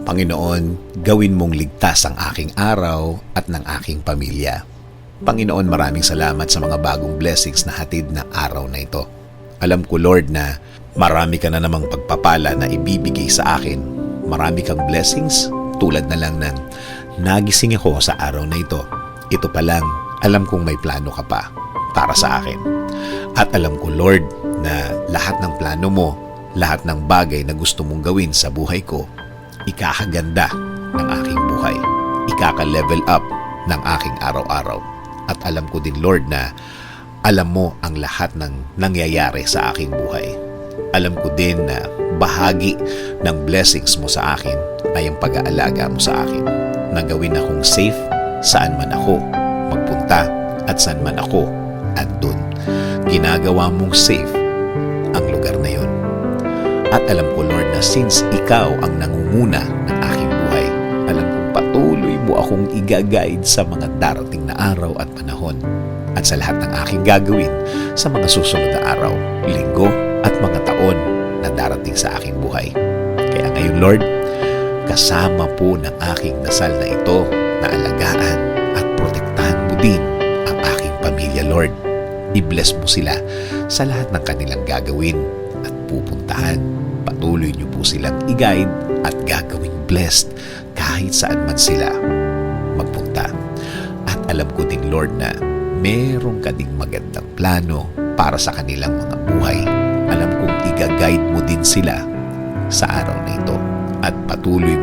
Panginoon, gawin mong ligtas ang aking araw at ng aking pamilya. Panginoon, maraming salamat sa mga bagong blessings na hatid na araw na ito. Alam ko, Lord, na marami ka na namang pagpapala na ibibigay sa akin. Marami kang blessings tulad na lang ng nagising ako sa araw na ito. Ito pa lang, alam kong may plano ka pa para sa akin. At alam ko, Lord, na lahat ng plano mo, lahat ng bagay na gusto mong gawin sa buhay ko, ikakaganda ng aking buhay. Ikaka-level up ng aking araw-araw. At alam ko din, Lord, na alam mo ang lahat ng nangyayari sa aking buhay. Alam ko din na bahagi ng blessings mo sa akin ay ang pag-aalaga mo sa akin. Na gawin akong safe saan man ako magpunta at saan man ako andun. Ginagawa mong safe ang lugar na yun. At alam ko, Lord, na since ikaw ang nangunguna ng aking buhay, alam kong patuloy mo akong i-guide sa mga darating na araw at panahon at sa lahat ng aking gagawin sa mga susunod na araw, linggo at mga taon na darating sa aking buhay. Kaya ngayon, Lord, kasama po ng aking dasal na ito na alagaan at protektahan mo din ang aking pamilya, Lord. I-bless mo sila sa lahat ng kanilang gagawin at pupuntahan. Patuloy niyo po silang i-guide at gagawing blessed kahit saan man sila magpunta. At alam ko din, Lord, na meron ka ding magandang plano para sa kanilang mga buhay. Alam kong i-guide mo din sila sa araw na ito at patuloy